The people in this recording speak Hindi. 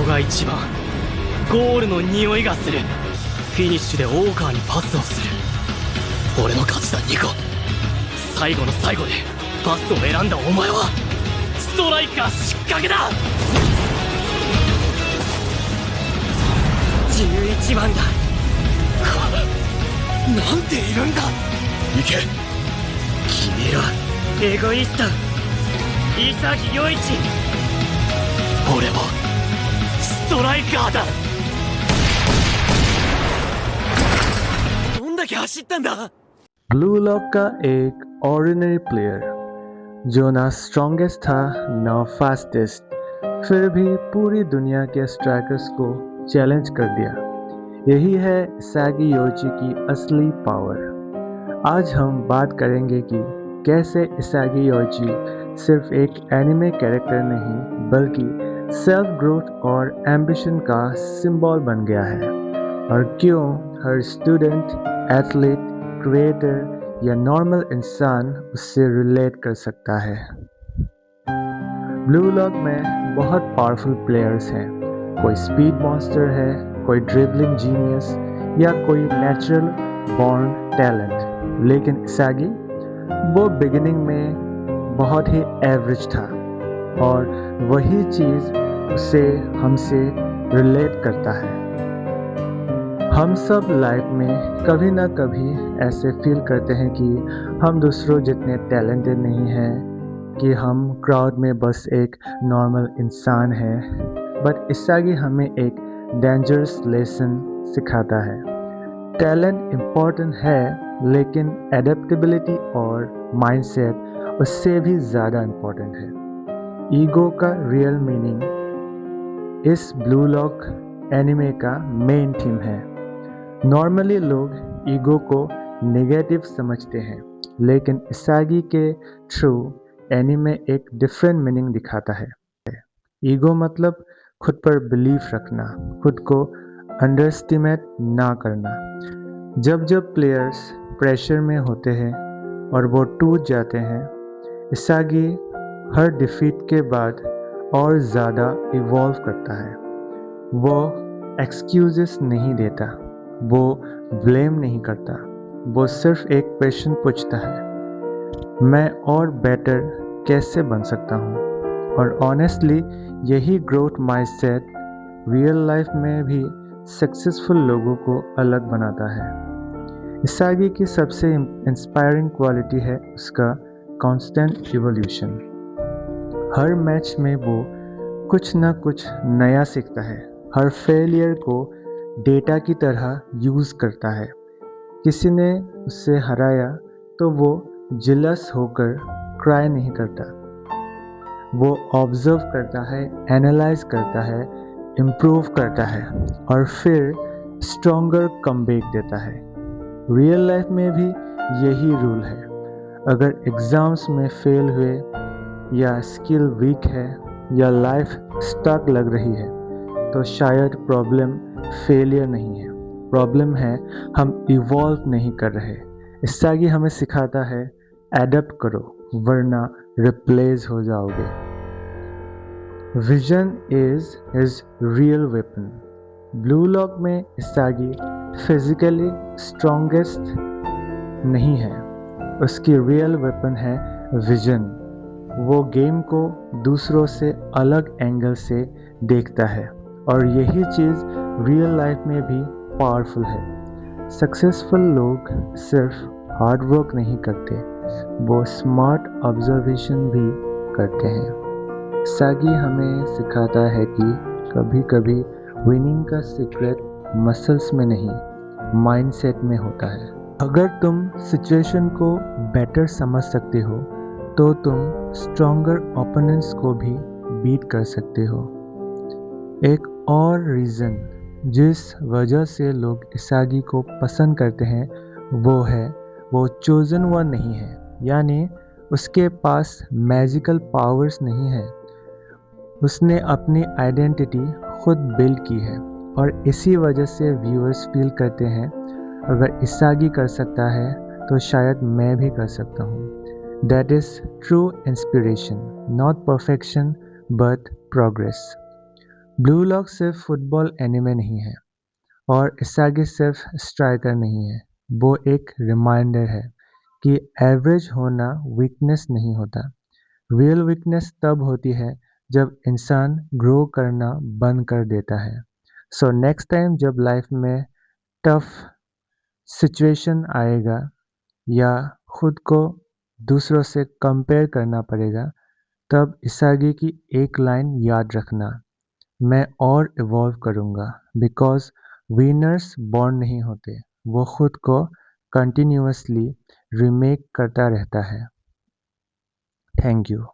が一番ゴールの匂いがする。フィニッシュで大川にパスをする。俺の勝ちだニコ。最後の最後でパスを選んだお前はストライカー失格だ。11番だ。なんているんだ。行け。君らエゴイスト潔世一。俺はストライカーだ。どんだけ走ったんだ。ब्लू लॉक का एक ऑर्डिनरी प्लेयर जो ना स्ट्रॉन्गेस्ट था ना फास्टेस्ट, फिर भी पूरी दुनिया के स्ट्राइकर्स को चैलेंज कर दिया। यही है इसागी योची की असली पावर। आज हम बात करेंगे कि कैसे इसागी योची सिर्फ एक एनिमे कैरेक्टर नहीं बल्कि सेल्फ ग्रोथ और एम्बिशन का सिंबल बन गया है, और क्यों हर स्टूडेंट, एथलीट, क्रिएटर या नॉर्मल इंसान उससे रिलेट कर सकता है। ब्लू लॉक में बहुत पावरफुल प्लेयर्स हैं। कोई स्पीड मॉन्स्टर है, कोई ड्रिबलिंग जीनियस या कोई नेचुरल बॉर्न टैलेंट। लेकिन इसागी वो बिगिनिंग में बहुत ही एवरेज था, और वही चीज़ उसे हमसे रिलेट करता है। हम सब लाइफ में कभी ना कभी ऐसे फील करते हैं कि हम दूसरों जितने टैलेंटेड नहीं हैं, कि हम क्राउड में बस एक नॉर्मल इंसान हैं। बट इसागी हमें एक डेंजरस लेसन सिखाता है। टैलेंट इम्पोर्टेंट है, लेकिन एडेप्टेबिलिटी और माइंडसेट उससे भी ज़्यादा इम्पोर्टेंट है। ईगो का रियल मीनिंग इस ब्लू लॉक एनिमे का मेन थीम है। नॉर्मली लोग ईगो को नेगेटिव समझते हैं, लेकिन इसागी के थ्रू एनिमे एक डिफरेंट मीनिंग दिखाता है। ईगो मतलब खुद पर बिलीफ रखना, खुद को अंडरएस्टिमेट ना करना। जब जब प्लेयर्स प्रेशर में होते हैं और वो टूट जाते हैं, इसागी हर डिफीट के बाद और ज़्यादा इवॉल्व करता है। वो एक्सक्यूजेस नहीं देता, वो ब्लेम नहीं करता, वो सिर्फ एक क्वेश्चन पूछता है, मैं और बेटर कैसे बन सकता हूँ। और ऑनेस्टली यही ग्रोथ माइंडसेट रियल लाइफ में भी सक्सेसफुल लोगों को अलग बनाता है। इसागी की सबसे इंस्पायरिंग क्वालिटी है उसका कांस्टेंट इवोल्यूशन। हर मैच में वो कुछ ना कुछ नया सीखता है, हर फेलियर को डेटा की तरह यूज़ करता है। किसी ने उससे हराया तो वो जेलस होकर क्राई नहीं करता, वो ऑब्जर्व करता है, एनालाइज करता है, इम्प्रूव करता है और फिर स्ट्रॉन्गर कमबैक देता है। रियल लाइफ में भी यही रूल है। अगर एग्ज़ाम्स में फेल हुए या स्किल वीक है या लाइफ स्टक लग रही है, तो शायद प्रॉब्लम फेलियर नहीं है, प्रॉब्लम है हम इवॉल्व नहीं कर रहे। इसागी हमें सिखाता है एडप्ट करो वरना रिप्लेस हो जाओगे। Vision is his real weapon. Blue lock में इसागी फिजिकली स्ट्रॉन्गेस्ट नहीं है, उसकी रियल वेपन है विजन। वो गेम को दूसरों से अलग एंगल से देखता है, और यही चीज़ रियल लाइफ में भी पावरफुल है। सक्सेसफुल लोग सिर्फ हार्ड वर्क नहीं करते, वो स्मार्ट ऑब्जर्वेशन भी करते हैं। इसागी हमें सिखाता है कि कभी कभी विनिंग का सीक्रेट मसल्स में नहीं, माइंडसेट में होता है। अगर तुम सिचुएशन को बेटर समझ सकते हो तो तुम स्ट्रॉन्गर ओपोनेंट्स को भी बीट कर सकते हो। एक और रीज़न जिस वजह से लोग इसागी को पसंद करते हैं वो है वो चोजन वन नहीं है, यानी उसके पास मैजिकल पावर्स नहीं है। उसने अपनी आइडेंटिटी खुद बिल्ड की है, और इसी वजह से व्यूअर्स फील करते हैं अगर इसागी कर सकता है तो शायद मैं भी कर सकता हूँ। That is true inspiration, not perfection but progress. Blue lock सिर्फ फुटबॉल एनिमे नहीं है और इसागी सिर्फ स्ट्राइकर नहीं है। वो एक रिमाइंडर है कि एवरेज होना वीकनेस नहीं होता। रियल वीकनेस तब होती है जब इंसान ग्रो करना बंद कर देता है। सो नेक्स्ट टाइम जब लाइफ में टफ सिचुएशन आएगा या खुद को दूसरों से कंपेयर करना पड़ेगा, तब इसागी की एक लाइन याद रखना, मैं और इवॉल्व करूँगा, बिकॉज विनर्स बॉर्न नहीं होते, वो खुद को कंटिन्यूअसली रीमेक करता रहता है। Thank you.